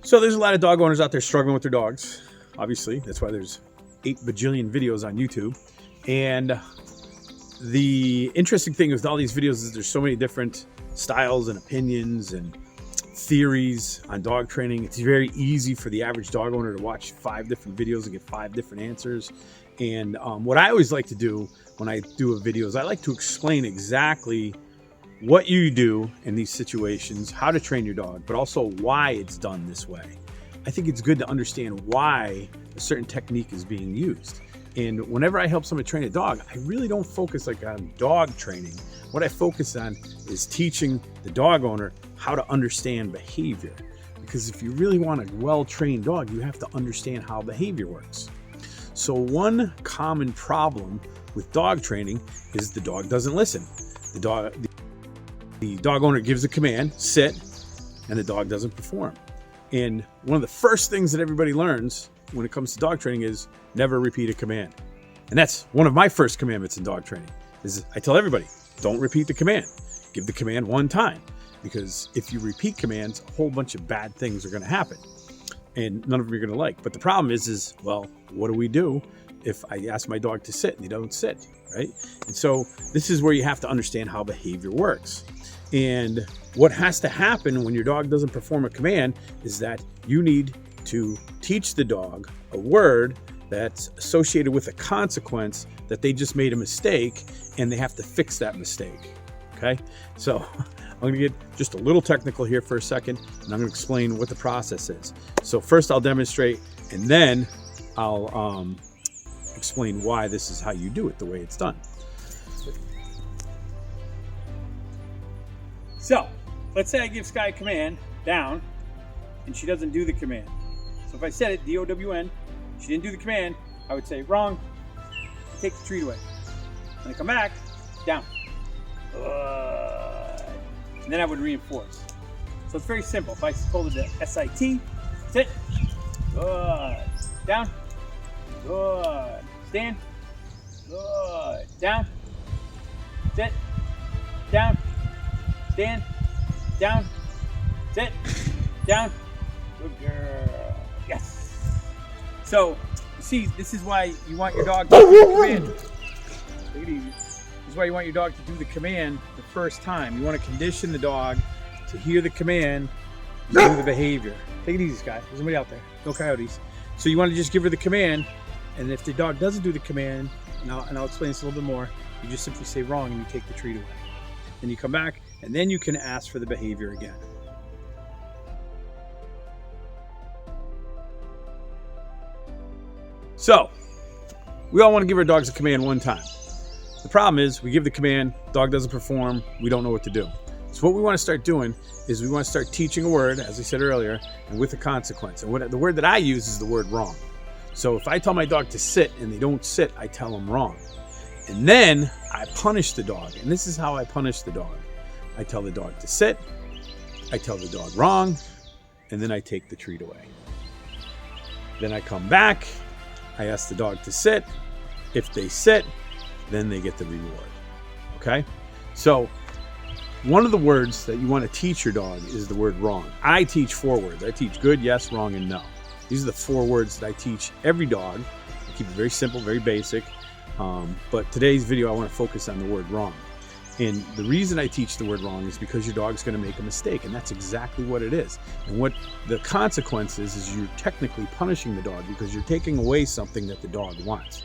So there's a lot of dog owners out there struggling with their dogs. Obviously, that's why there's 8 bajillion videos on YouTube. And the interesting thing with all these videos is there's so many different styles and opinions and theories on dog training. It's very easy for the average dog owner to watch 5 different videos and get 5 different answers. And what I always like to do when I do a video is I like to explain exactly what you do in these situations, how to train your dog, but also why it's done this way. I think it's good to understand why a certain technique is being used. And whenever I help somebody train a dog, I really don't focus on dog training. What I focus on is teaching the dog owner how to understand behavior. Because if you really want a well-trained dog, you have to understand how behavior works. So one common problem with dog training is the dog doesn't listen. The dog owner gives a command, sit, and the dog doesn't perform. And one of the first things that everybody learns when it comes to dog training is never repeat a command. And that's one of my first commandments in dog training is I tell everybody, don't repeat the command. Give the command one time. Because if you repeat commands, a whole bunch of bad things are going to happen. And none of them you're going to like. But the problem is, well, what do we do if I ask my dog to sit and he don't sit, right? And so this is where you have to understand how behavior works. And what has to happen when your dog doesn't perform a command is that you need to teach the dog a word that's associated with a consequence that they just made a mistake and they have to fix that mistake. Okay, so I'm going to get just a little technical here for a second, and I'm going to explain what the process is. So first I'll demonstrate, and then I'll explain why this is how you do it, the way it's done. So let's say I give Sky a command, down, and she doesn't do the command. So if I said it, D-O-W-N, she didn't do the command, I would say, wrong, take the treat away. When I come back, down. And then I would reinforce. So it's very simple. If I told her to SIT, sit, good, down, good, stand, good, down, sit, down, stand, down, sit, down, good girl, yes. So, you see, this is why you want your dog to do the command. Take it easy. This is why you want your dog to do the command the first time. You want to condition the dog to hear the command, do the behavior. Take it easy, Sky. There's somebody out there. No coyotes. So you want to just give her the command, and if the dog doesn't do the command, and I'll explain this a little bit more, you just simply say wrong and you take the treat away. Then you come back, and then you can ask for the behavior again. So, we all want to give our dogs a command one time. The problem is we give the command, dog doesn't perform, we don't know what to do. So what we want to start doing is we want to start teaching a word, as I said earlier, and with a consequence. And the word that I use is the word wrong. So if I tell my dog to sit and they don't sit, I tell them wrong. And then I punish the dog. And this is how I punish the dog. I tell the dog to sit, I tell the dog wrong, and then I take the treat away. Then I come back, I ask the dog to sit. If they sit, then they get the reward. Okay? So one of the words that you want to teach your dog is the word wrong. I teach 4 words. I teach good, yes, wrong, and no. These are the 4 words that I teach every dog. I keep it very simple, very basic. But today's video, I want to focus on the word wrong. And the reason I teach the word wrong is because your dog's going to make a mistake, and that's exactly what it is. And what the consequence is you're technically punishing the dog because you're taking away something that the dog wants.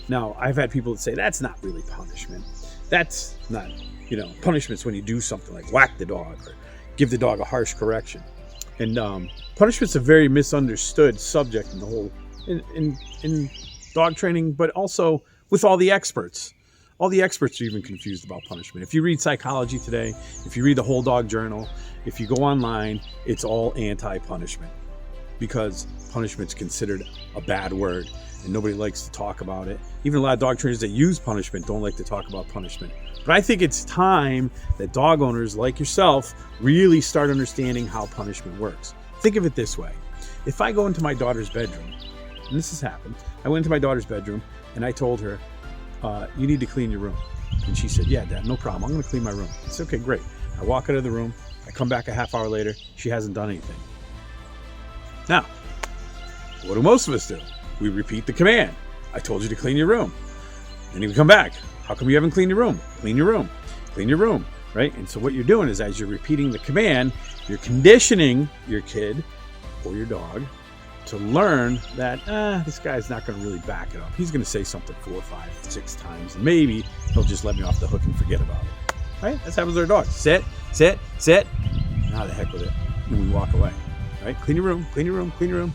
Now, I've had people that say, that's not really punishment. That's not, punishment's when you do something like whack the dog or give the dog a harsh correction. And punishment's a very misunderstood subject in the whole, in dog training, but also with all the experts. All the experts are even confused about punishment. If you read Psychology Today, if you read the Whole Dog Journal, if you go online, it's all anti-punishment because punishment's considered a bad word and nobody likes to talk about it. Even a lot of dog trainers that use punishment don't like to talk about punishment. But I think it's time that dog owners like yourself really start understanding how punishment works. Think of it this way. If I go into my daughter's bedroom, and this has happened, I went into my daughter's bedroom and I told her, you need to clean your room. And she said, yeah, Dad, no problem. I'm going to clean my room. I said, okay, great. I walk out of the room. I come back a half hour later. She hasn't done anything. Now, what do most of us do? We repeat the command. I told you to clean your room. Then you come back. How come you haven't cleaned your room? Clean your room. Clean your room. Right? And so what you're doing is, as you're repeating the command, you're conditioning your kid or your dog to learn that this guy's not going to really back it up. He's going to say something 4, 5, 6 times, and maybe he'll just let me off the hook and forget about it. Right? That's happens with our dogs. Sit, sit, sit. Now the heck with it. And we walk away. Right? Clean your room, clean your room, clean your room.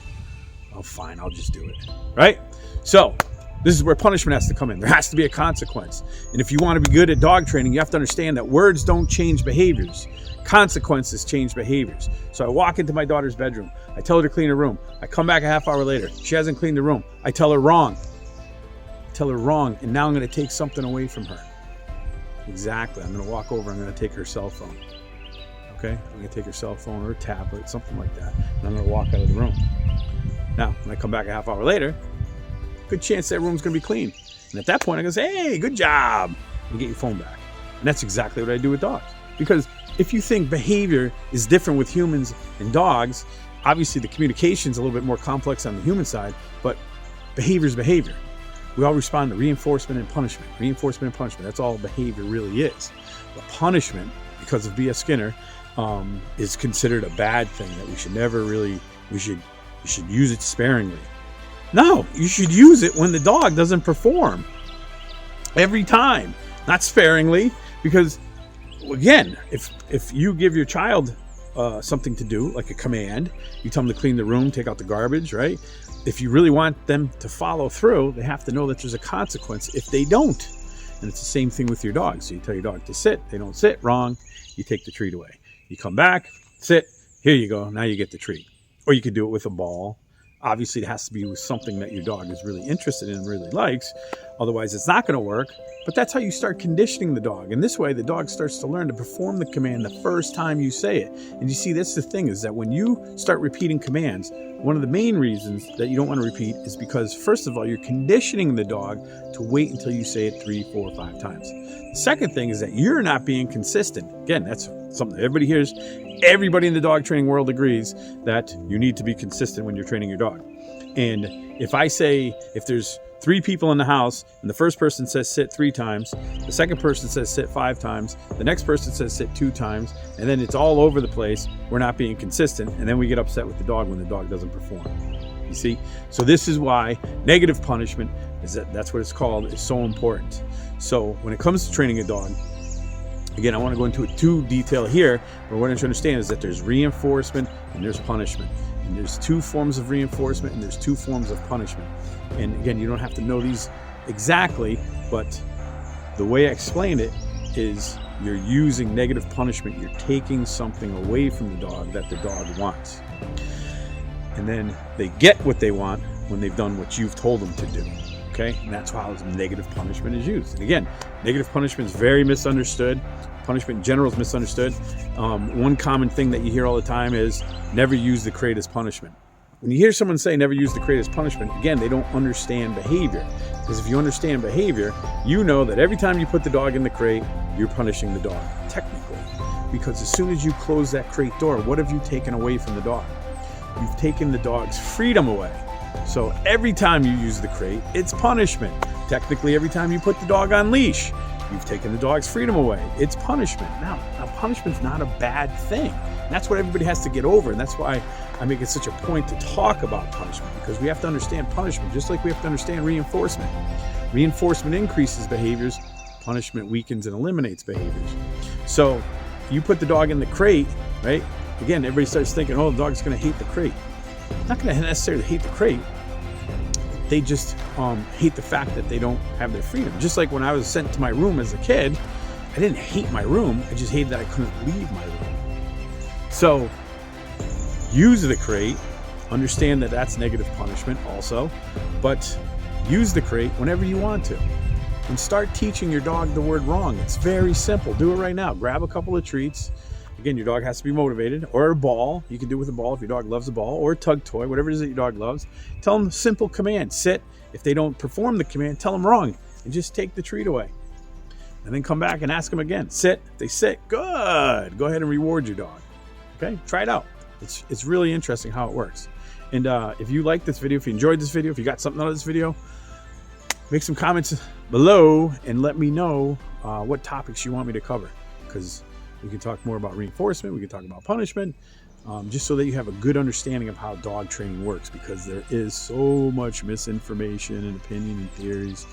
Oh, fine, I'll just do it. Right? So this is where punishment has to come in. There has to be a consequence. And if you want to be good at dog training, you have to understand that words don't change behaviors. Consequences change behaviors. So I walk into my daughter's bedroom. I tell her to clean her room. I come back a half hour later. She hasn't cleaned the room. I tell her wrong. And now I'm going to take something away from her. Exactly. I'm going to walk over. I'm going to take her cell phone. Okay? I'm going to take her cell phone or her tablet, something like that. And I'm going to walk out of the room. Now, when I come back a half hour later, good chance that room's going to be clean. And at that point, I'm going to say, hey, good job. And get your phone back. And that's exactly what I do with dogs. Because if you think behavior is different with humans and dogs, obviously the communication's a little bit more complex on the human side, but behavior is behavior. We all respond to reinforcement and punishment. Reinforcement and punishment. That's all behavior really is. But punishment, because of B.S. Skinner, is considered a bad thing that we should never really, you should use it sparingly. No, you should use it when the dog doesn't perform. Every time. Not sparingly, because, again, if you give your child something to do, like a command, you tell them to clean the room, take out the garbage, right? If you really want them to follow through, they have to know that there's a consequence if they don't. And it's the same thing with your dog. So you tell your dog to sit. They don't sit, wrong. You take the treat away. You come back, sit. Here you go. Now you get the treat. Or you could do it with a ball. Obviously, it has to be with something that your dog is really interested in and really likes. Otherwise, it's not going to work. But that's how you start conditioning the dog. And this way, the dog starts to learn to perform the command the first time you say it. And you see, that's the thing, is that when you start repeating commands, one of the main reasons that you don't want to repeat is because, first of all, you're conditioning the dog to wait until you say it 3, 4, 5 times. The second thing is that you're not being consistent. Again, that's something that everybody hears. Everybody in the dog training world agrees that you need to be consistent when you're training your dog. And if I say, if there's 3 people in the house and the first person says sit 3 times, the second person says sit 5 times, the next person says sit 2 times, and then it's all over the place, we're not being consistent, and then we get upset with the dog when the dog doesn't perform. You see? So this is why negative punishment, that's what it's called, is so important. So when it comes to training a dog, again, I want to go into it too detail here, but what I want you to understand is that there's reinforcement and there's punishment. And there's 2 forms of reinforcement and there's 2 forms of punishment. And again, you don't have to know these exactly, but the way I explain it is you're using negative punishment. You're taking something away from the dog that the dog wants. And then they get what they want when they've done what you've told them to do. Okay? And that's how negative punishment is used. And again, negative punishment is very misunderstood. Punishment in general is misunderstood. One common thing that you hear all the time is never use the crate as punishment. When you hear someone say never use the crate as punishment, again, they don't understand behavior. Because if you understand behavior, you know that every time you put the dog in the crate, you're punishing the dog, technically. Because as soon as you close that crate door, what have you taken away from the dog? You've taken the dog's freedom away. So every time you use the crate, it's punishment. Technically, every time you put the dog on leash, you've taken the dog's freedom away. It's punishment. Now punishment's not a bad thing. And that's what everybody has to get over. And that's why I make it such a point to talk about punishment, because we have to understand punishment, just like we have to understand reinforcement. Reinforcement increases behaviors. Punishment weakens and eliminates behaviors. So you put the dog in the crate, right? Again, everybody starts thinking, oh, the dog's going to hate the crate. Not going to necessarily hate the crate. They just hate the fact that they don't have their freedom. Just like when I was sent to my room as a kid, I didn't hate my room. I just hated that I couldn't leave my room. So use the crate. Understand that that's negative punishment also. But use the crate whenever you want to. And start teaching your dog the word wrong. It's very simple. Do it right now. Grab a couple of treats. Again, your dog has to be motivated, or a ball. You can do it with a ball if your dog loves a ball, or a tug toy, whatever it is that your dog loves. Tell them a simple command, sit. If they don't perform the command, tell them wrong, and just take the treat away. And then come back and ask them again, sit. If they sit, good. Go ahead and reward your dog. Okay, try it out. It's really interesting how it works. And if you like this video, if you enjoyed this video, if you got something out of this video, make some comments below and let me know what topics you want me to cover, because we can talk more about reinforcement, we can talk about punishment, just so that you have a good understanding of how dog training works, because there is so much misinformation and opinion and theories,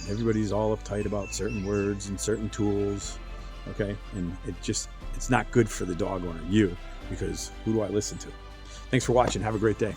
and everybody's all uptight about certain words and certain tools, okay? And it's not good for the dog owner, you, because who do I listen to? Thanks for watching. Have a great day.